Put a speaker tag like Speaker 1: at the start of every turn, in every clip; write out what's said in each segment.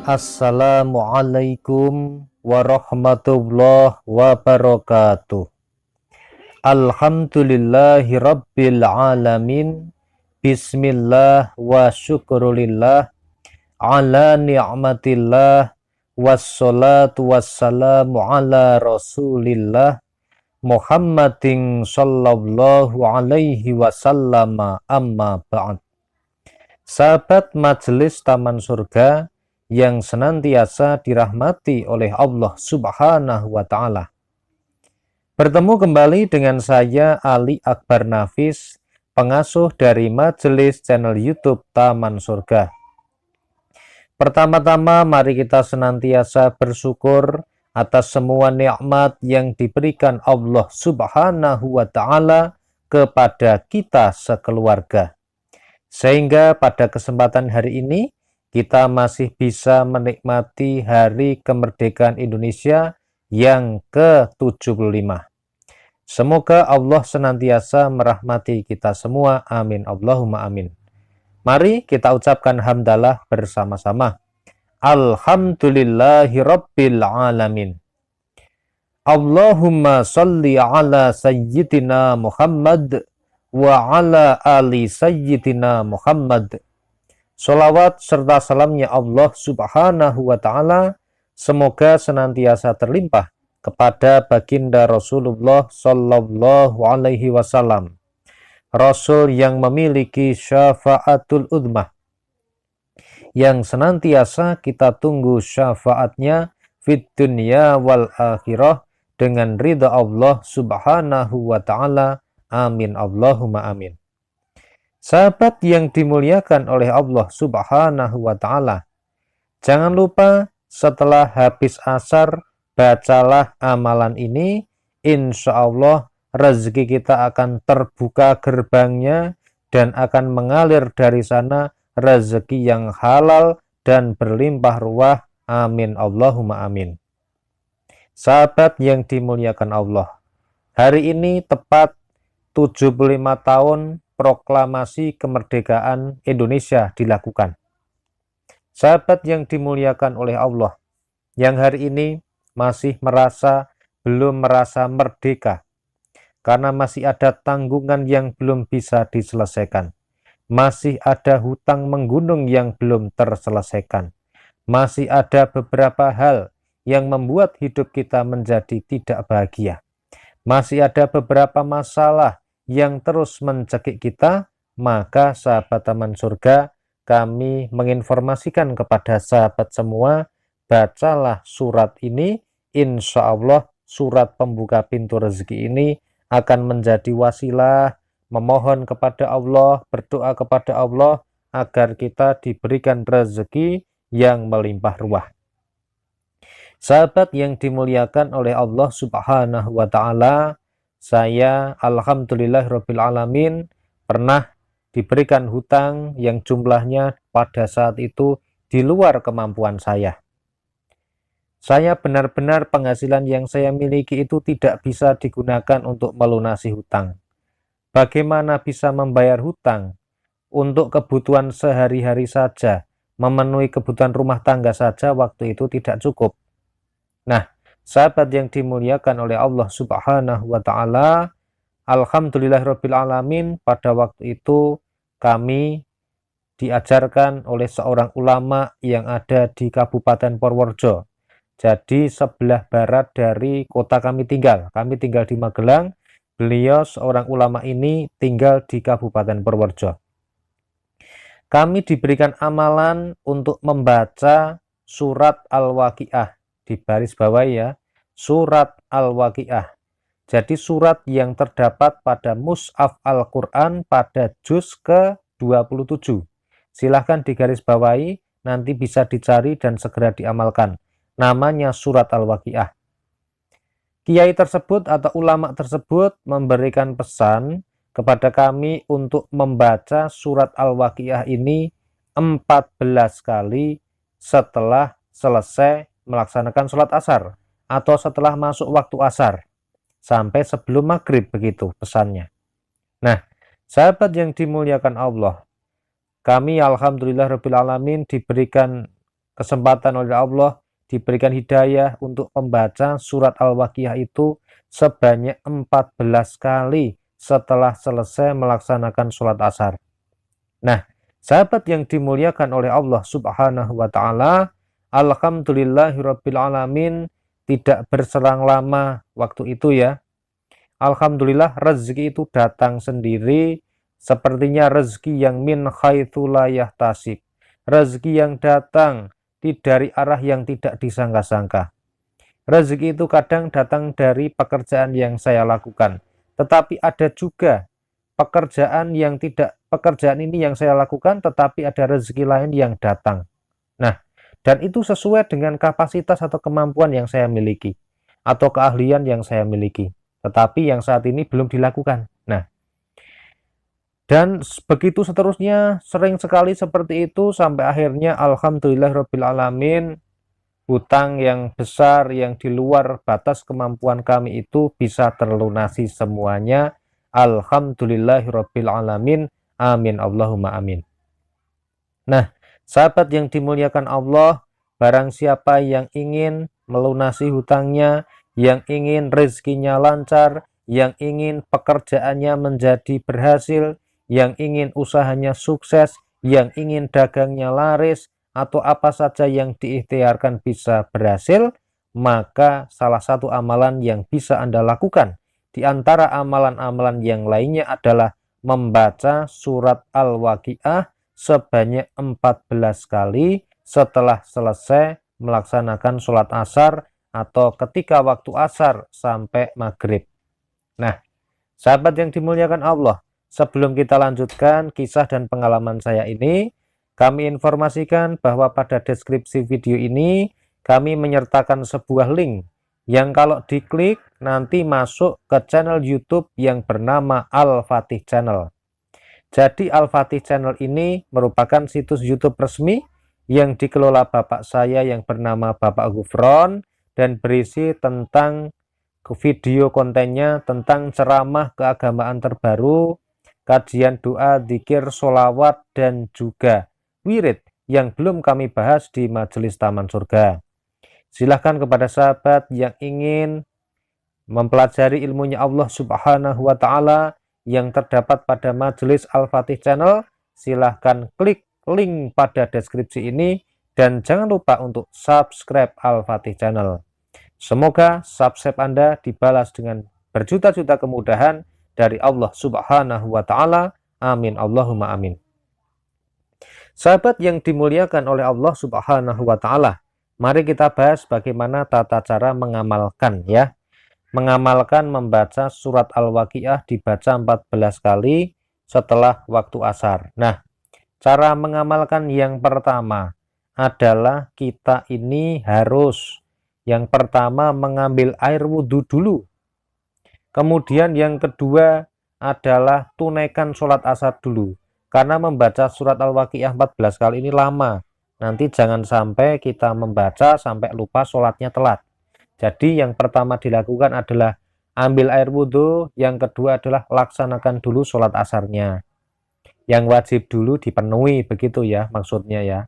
Speaker 1: Assalamualaikum warahmatullahi wabarakatuh. Alhamdulillahi rabbil alamin. Bismillah wa syukrulillah ala ni'matillah. Wassalatu wassalamu ala rasulillah Muhammadin sallallahu alaihi wasallam, amma ba'd. Sahabat majelis Taman Surga yang senantiasa dirahmati oleh Allah Subhanahu wa Ta'ala, bertemu kembali dengan saya Ali Akbar Nafis, pengasuh dari majelis channel YouTube Taman Surga. Pertama-tama mari kita senantiasa bersyukur atas semua nikmat yang diberikan Allah Subhanahu wa Ta'ala kepada kita sekeluarga, sehingga pada kesempatan hari ini kita masih bisa menikmati hari kemerdekaan Indonesia yang ke-75. Semoga Allah senantiasa merahmati kita semua. Amin. Allahumma amin. Mari kita ucapkan hamdalah bersama-sama. Alhamdulillahi rabbil alamin. Allahumma salli ala sayyidina Muhammad wa ala ali sayyidina Muhammad. Sholawat serta salamnya Allah Subhanahu wa Ta'ala semoga senantiasa terlimpah kepada baginda Rasulullah Sallallahu Alaihi Wasallam, Rasul yang memiliki syafaatul udmah, yang senantiasa kita tunggu syafaatnya fid dunya wal akhirah dengan ridha Allah Subhanahu wa Ta'ala. Amin. Allahumma amin. Sahabat yang dimuliakan oleh Allah Subhanahu wa Ta'ala, jangan lupa setelah habis asar bacalah amalan ini. Insya Allah rezeki kita akan terbuka gerbangnya dan akan mengalir dari sana rezeki yang halal dan berlimpah ruah. Amin. Allahumma amin. Sahabat yang dimuliakan Allah, hari ini tepat 75 tahun proklamasi kemerdekaan Indonesia dilakukan. Sahabat yang dimuliakan oleh Allah, yang hari ini masih belum merasa merdeka, karena masih ada tanggungan yang belum bisa diselesaikan, masih ada hutang menggunung yang belum terselesaikan, masih ada beberapa hal yang membuat hidup kita menjadi tidak bahagia, masih ada beberapa masalah yang terus mencekik kita. Maka sahabat Taman Surga, kami menginformasikan kepada sahabat semua, bacalah surat ini. Insya Allah surat pembuka pintu rezeki ini akan menjadi wasilah memohon kepada Allah, berdoa kepada Allah agar kita diberikan rezeki yang melimpah ruah. Sahabat yang dimuliakan oleh Allah Subhanahu wa Ta'ala, saya alhamdulillahirabbil alamin pernah diberikan hutang yang jumlahnya pada saat itu di luar kemampuan saya. Saya benar-benar penghasilan yang saya miliki itu tidak bisa digunakan untuk melunasi hutang. Bagaimana bisa membayar hutang? Untuk kebutuhan sehari-hari saja, memenuhi kebutuhan rumah tangga saja waktu itu tidak cukup. Nah, sahabat yang dimuliakan oleh Allah Subhanahu wa Ta'ala, alhamdulillahirabbil alamin, pada waktu itu kami diajarkan oleh seorang ulama yang ada di Kabupaten Purworejo. Jadi sebelah barat dari kota kami tinggal. Kami tinggal di Magelang, beliau seorang ulama ini tinggal di Kabupaten Purworejo. Kami diberikan amalan untuk membaca surat Al-Waqiah. Di baris bawah ya, surat Al-Waqiah. Jadi surat yang terdapat pada mushaf Al-Quran pada juz ke-27. Silahkan digaris bawahi, nanti bisa dicari dan segera diamalkan. Namanya surat Al-Waqiah. Kiai tersebut atau ulama tersebut memberikan pesan kepada kami untuk membaca surat Al-Waqiah ini 14 kali setelah selesai melaksanakan sholat asar atau setelah masuk waktu asar sampai sebelum maghrib, begitu pesannya. Nah, sahabat yang dimuliakan Allah, kami alhamdulillahirabbil alamin diberikan kesempatan oleh Allah, diberikan hidayah untuk membaca surat Al-Waqiah itu sebanyak 14 kali setelah selesai melaksanakan sholat asar. Nah, sahabat yang dimuliakan oleh Allah Subhanahu wa Ta'ala, alhamdulillahirabbil alamin, tidak berserang lama waktu itu ya. Alhamdulillah rezeki itu datang sendiri, sepertinya rezeki yang min haitsu la yahtasib. Rezeki yang datang dari arah yang tidak disangka-sangka. Rezeki itu kadang datang dari pekerjaan yang saya lakukan, tetapi ada juga pekerjaan ini yang saya lakukan, tetapi ada rezeki lain yang datang. Nah, dan itu sesuai dengan kapasitas atau kemampuan yang saya miliki atau keahlian yang saya miliki, tetapi yang saat ini belum dilakukan. Nah, dan begitu seterusnya, sering sekali seperti itu sampai akhirnya alhamdulillahirabbil alamin, hutang yang besar yang di luar batas kemampuan kami itu bisa terlunasi semuanya. Alhamdulillahirabbil alamin. Amin Allahumma amin. Nah, sahabat yang dimuliakan Allah, barang siapa yang ingin melunasi hutangnya, yang ingin rezekinya lancar, yang ingin pekerjaannya menjadi berhasil, yang ingin usahanya sukses, yang ingin dagangnya laris, atau apa saja yang diikhtiarkan bisa berhasil, maka salah satu amalan yang bisa Anda lakukan di antara amalan-amalan yang lainnya adalah membaca surat Al-Waqiah sebanyak 14 kali setelah selesai melaksanakan sholat asar atau ketika waktu asar sampai maghrib. Nah, sahabat yang dimuliakan Allah, sebelum kita lanjutkan kisah dan pengalaman saya ini, kami informasikan bahwa pada deskripsi video ini kami menyertakan sebuah link yang kalau diklik nanti masuk ke channel YouTube yang bernama Al-Fatih Channel. Jadi Al-Fatih Channel ini merupakan situs YouTube resmi yang dikelola bapak saya yang bernama Bapak Gufron dan berisi tentang video kontennya tentang ceramah keagamaan terbaru, kajian doa, zikir, sholawat, dan juga wirid yang belum kami bahas di Majelis Taman Surga. Silahkan kepada sahabat yang ingin mempelajari ilmunya Allah Subhanahu wa Ta'ala yang terdapat pada Majelis Al-Fatih Channel, silahkan klik link pada deskripsi ini dan jangan lupa untuk subscribe Al-Fatih Channel. Semoga subscribe Anda dibalas dengan berjuta-juta kemudahan dari Allah Subhanahu wa Ta'ala. Amin Allahumma amin. Sahabat yang dimuliakan oleh Allah Subhanahu wa Ta'ala, mari kita bahas bagaimana tata cara mengamalkan ya. Mengamalkan membaca surat Al-Waqiah dibaca 14 kali setelah waktu asar. Nah, cara mengamalkan yang pertama adalah kita ini harus yang pertama mengambil air wudhu dulu. Kemudian yang kedua adalah tunaikan sholat asar dulu. Karena membaca surat Al-Waqiah 14 kali ini lama. Nanti jangan sampai kita membaca sampai lupa sholatnya telat. Jadi yang pertama dilakukan adalah ambil air wudhu, yang kedua adalah laksanakan dulu sholat asarnya. Yang wajib dulu dipenuhi, begitu ya maksudnya ya.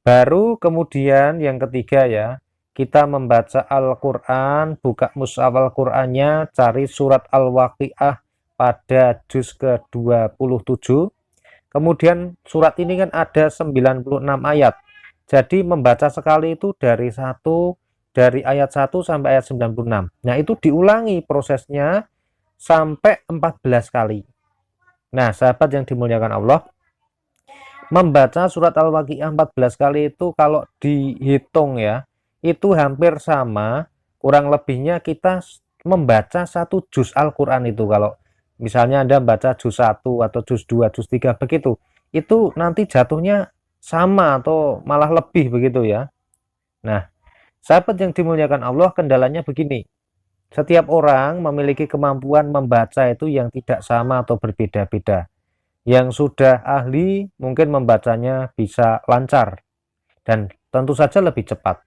Speaker 1: Baru kemudian yang ketiga ya, kita membaca Al-Quran, buka mushaf Al-Qurannya, cari surat Al-Waqiah pada juz ke-27. Kemudian surat ini kan ada 96 ayat. Jadi membaca sekali itu dari ayat 1 sampai ayat 96. Nah, itu diulangi prosesnya sampai 14 kali. Nah, sahabat yang dimuliakan Allah, membaca surat Al-Waqiah 14 kali itu kalau dihitung ya, itu hampir sama, kurang lebihnya kita membaca satu juz Al-Quran itu. Kalau misalnya Anda baca juz 1 atau juz 2, juz 3 begitu, itu nanti jatuhnya sama atau malah lebih begitu ya. Nah, sahabat yang dimuliakan Allah, kendalanya begini. Setiap orang memiliki kemampuan membaca itu yang tidak sama atau berbeda-beda. Yang sudah ahli mungkin membacanya bisa lancar dan tentu saja lebih cepat.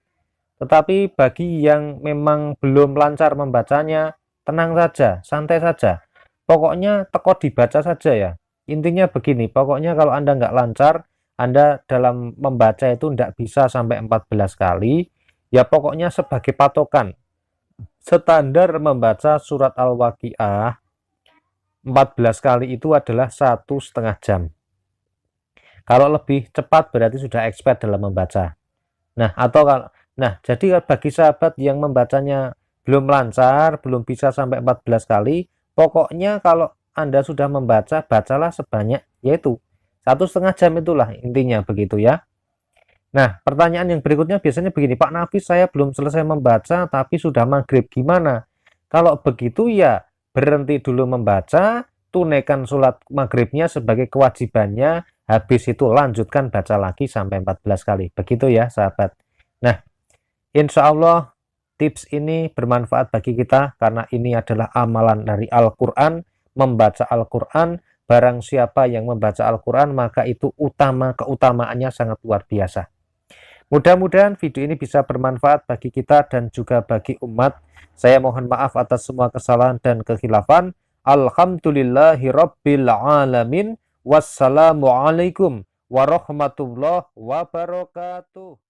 Speaker 1: Tetapi bagi yang memang belum lancar membacanya, tenang saja, santai saja. Pokoknya teko dibaca saja ya. Intinya begini, pokoknya kalau Anda nggak lancar, Anda dalam membaca itu tidak bisa sampai 14 kali, ya pokoknya sebagai patokan. Standar membaca surat Al-Waqiah 14 kali itu adalah 1,5 jam. Kalau lebih cepat berarti sudah expert dalam membaca. Jadi bagi sahabat yang membacanya belum lancar, belum bisa sampai 14 kali, pokoknya kalau Anda sudah membaca, bacalah sebanyak yaitu 1,5 jam, itulah intinya begitu ya. Nah, pertanyaan yang berikutnya biasanya begini, Pak Nafis, saya belum selesai membaca tapi sudah maghrib, gimana? Kalau begitu ya berhenti dulu membaca, tunaikan sholat maghribnya sebagai kewajibannya, habis itu lanjutkan baca lagi sampai 14 kali. Begitu ya sahabat. Nah, insya Allah tips ini bermanfaat bagi kita karena ini adalah amalan dari Al-Quran, membaca Al-Quran. Barang siapa yang membaca Al-Quran maka itu keutamaannya sangat luar biasa. Mudah-mudahan video ini bisa bermanfaat bagi kita dan juga bagi umat. Saya mohon maaf atas semua kesalahan dan kekhilafan. Alhamdulillahirabbil alamin. Wassalamualaikum warahmatullahi wabarakatuh.